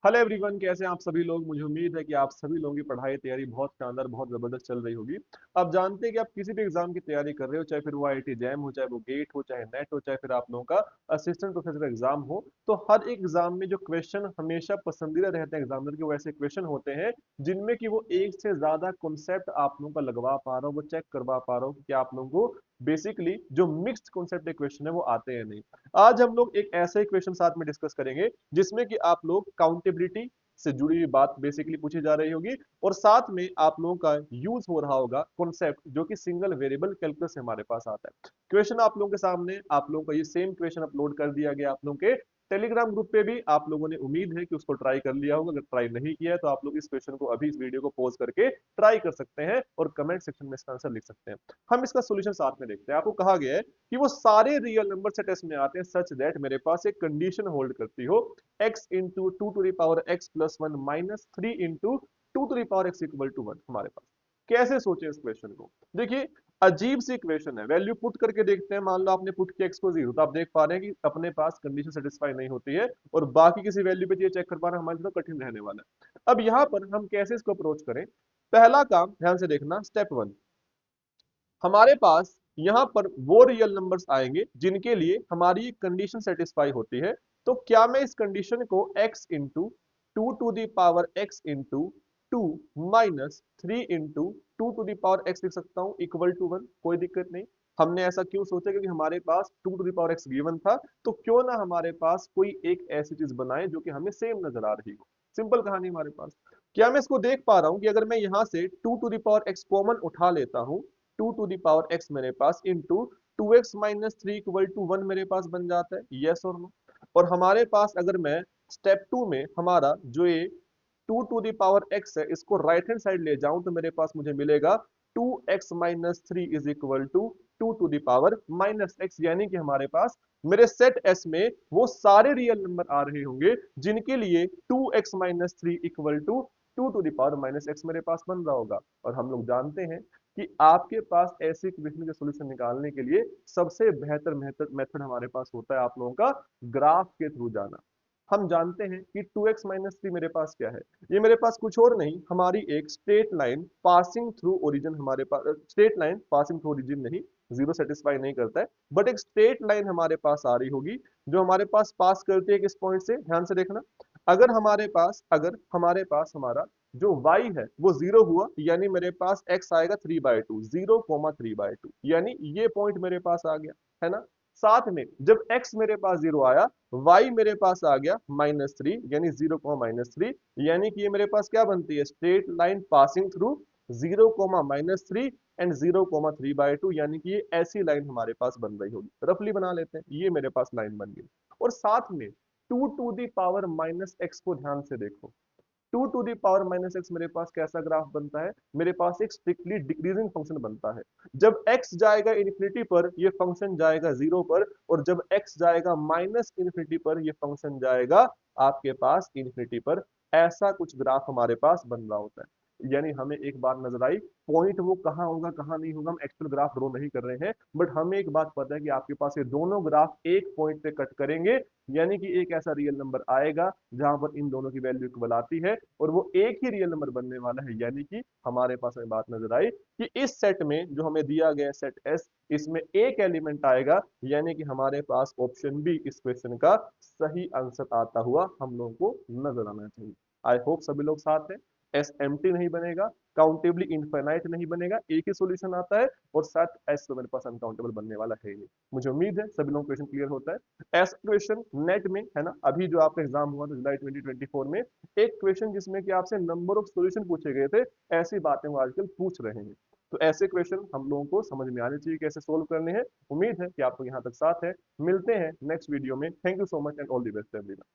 Hello everyone, कैसे हैं आप सभी लोग। मुझे उम्मीद है कि आप सभी लोगों की पढ़ाई तैयारी बहुत शानदार बहुत जबरदस्त चल रही होगी। आप जानते हैं कि आप किसी भी एग्जाम की तैयारी कर रहे हो, चाहे फिर वो आईआईटी जैम हो, चाहे वो गेट हो, चाहे नेट हो, चाहे फिर आप लोगों का असिस्टेंट प्रोफेसर एग्जाम हो। तो हर एक एग्जाम में जो क्वेश्चन हमेशा पसंदीदा रहते हैं एग्जामिनर के, वो ऐसे क्वेश्चन होते हैं जिनमें कि वो एक से ज्यादा कॉन्सेप्ट आप लोगों का लगवा पा रहा हो, वो चेक करवा पा रहा हो कि आप लोगों को बेसिकली जो मिक्स्ड कॉन्सेप्ट क्वेश्चन है वो आते हैं नहीं। आज हम लोग एक ऐसे क्वेश्चन साथ में डिस्कस करेंगे जिसमें कि आप लोग काउंटेबिलिटी से जुड़ी हुई बात बेसिकली पूछी जा रही होगी, और साथ में आप लोगों का यूज हो रहा होगा कॉन्सेप्ट जो कि सिंगल वेरिएबल कैलकुलस से हमारे पास आता है। क्वेश्चन आप लोगों के सामने, आप लोगों का ये सेम क्वेश्चन अपलोड कर दिया गया आप लोगों के टेलीग्राम ग्रुप पे भी। आप लोगों ने उम्मीद है कि उसको ट्राई कर लिया होगा। अगर ट्राई नहीं किया है तो आप लोग इस क्वेश्चन को अभी इस वीडियो को पॉज करके ट्राई कर सकते हैं और कमेंट सेक्शन में इसका आंसर लिख सकते हैं। हम इसका सोल्यूशन साथ में देखते हैं। आपको कहा गया है कि वो सारे रियल नंबर से टेस्ट में आते हैं सच दैट मेरे पास एक कंडीशन होल्ड करती हो x into two to the power x plus one minus three into two to the power x equal to one हमारे पास। कैसे सोचे इस क्वेश्चन को। देखिए, अजीब सी इक्वेशन है। वैल्यू पुट करके देखते हैं। मान लो आपने पुट किया x को 0, तो आप देख पा रहे हैं कि अपने पास कंडीशन सेटिस्फाई नहीं होती है और बाकी किसी वैल्यू पे ये चेक कर पाना हमारे लिए तो कठिन रहने वाला है। अब यहाँ पर हम कैसे इसको अप्रोच करें। पहला काम ध्यान से देखना, स्टेप वन। हमारे पास यहाँ पर वो रियल नंबर्स आएंगे जिनके लिए हमारी कंडीशन सेटिस्फाई होती है। तो क्या मैं इस कंडीशन को x into two to the power x into two minus three into two to the power x लिख सकता हूँ इक्वल टू वन। कोई दिक्कत नहीं। हमने ऐसा क्यों सोचा, क्योंकि हमारे पास two to the power x given था, तो क्यों ना हमारे पास कोई एक ऐसी चीज बनाए जो कि हमें सेम नजर आ रही हो। सिंपल कहानी हमारे पास। क्या मैं इसको देख पा रहा हूँ कि अगर मैं यहाँ से two to the power x common उठा लेता हूँ, टू टू दावर एक्स मेरे पास into two x minus three equal to one मेरे पास बन जाता है, यस और नो। और हमारे पास अगर मैं स्टेप टू में हमारा जो ये टू टू दावर एक्स है इसको राइट हैंड साइड ले जाऊं तो मेरे पास मुझे मिलेगा two x minus three is equal to two to the power minus x. यानी कि हमारे पास मेरे सेट एस में वो सारे रियल नंबर आ रहे होंगे जिनके लिए two x minus three equal to two to the power minus x मेरे पास बन रहा होगा। और हम लोग जानते हैं कि आपके पास ऐसे क्वेश्चन के सॉल्यूशन निकालने के लिए सबसे बेहतर मेथड हमारे पास होता है आप लोगों का ग्राफ के थ्रू जाना। हम जानते हैं कि 2x माइनस थ्री मेरे पास क्या है। ये मेरे पास कुछ और नहीं, हमारी एक straight line passing through origin. हमारे पास straight line passing through origin नहीं, जीरो सेटिस्फाई नहीं करता है, बट एक स्ट्रेट लाइन हमारे पास आ रही होगी जो हमारे पास पास करती है किस पॉइंट से। ध्यान से देखना, अगर हमारे पास हमारा जो y है वो जीरो हुआ, यानी मेरे पास x आएगा three by two, zero comma three by two, यानी ये पॉइंट मेरे पास आ गया, है ना। साथ में जब x मेरे पास जीरो आया, y मेरे पास आ गया माइनस थ्री, यानी जीरो कोमा माइनस थ्री। यानी कि ये मेरे पास क्या बनती है, straight line passing through zero comma minus three and zero comma three by two. यानी कि ये ऐसी लाइन हमारे पास बन रही होगी। रफली बना लेते हैं, ये मेरे पास लाइन बन गई। और साथ में two to the power minus x को ध्यान से देखो। Two to the power minus x मेरे पास कैसा ग्राफ बनता है, मेरे पास एक स्ट्रिक्टली डिक्रीजिंग फंक्शन बनता है। जब x जाएगा इन्फिनिटी पर ये फंक्शन जाएगा जीरो पर, और जब x जाएगा माइनस इन्फिनिटी पर ये फंक्शन जाएगा आपके पास इन्फिनिटी पर। ऐसा कुछ ग्राफ हमारे पास बन रहा होता है। यानी हमें एक बात नजर आई, पॉइंट वो कहाँ होगा कहाँ नहीं होगा हम एक्चुअल ग्राफ ड्रॉ नहीं कर रहे हैं, बट हमें एक बात पता है कि आपके पास ये दोनों ग्राफ एक पॉइंट पे कट करेंगे। यानी कि एक ऐसा रियल नंबर आएगा जहां पर इन दोनों की वैल्यू इक्वल आती है और वो एक ही रियल नंबर बनने वाला है। यानी कि हमारे पास में बात नजर आई कि इस सेट में जो हमें दिया गया सेट एस, इसमें एक एलिमेंट आएगा। यानी कि हमारे पास ऑप्शन बी इस क्वेश्चन का सही आंसर आता हुआ हम लोगों को नजर आना चाहिए। आई होप सभी लोग साथ हैं। एस एम्प्टी नहीं बनेगा, काउंटेबली इनफाइनाइट नहीं बनेगा, एक ही सॉल्यूशन आता है, और साथ एस तो मेरे पास अनकाउंटेबल बनने वाला है ही नहीं। मुझे उम्मीद है सभी लोगों को क्वेश्चन क्लियर होता है। ऐसा क्वेश्चन नेट में है ना, अभी जो आपका एग्जाम हुआ था जुलाई 2024 में, एक क्वेश्चन जिसमें कि आपसे नंबर ऑफ सॉल्यूशन पूछे गए थे, ऐसी बातें वो आजकल पूछ रहे हैं। तो ऐसे क्वेश्चन हम लोगों को समझ में आने चाहिए कैसे सोल्व करने हैं। उम्मीद है कि आप लोग यहाँ तक साथ हैं। मिलते हैं नेक्स्ट वीडियो में। Thank you so much and all the best everyone.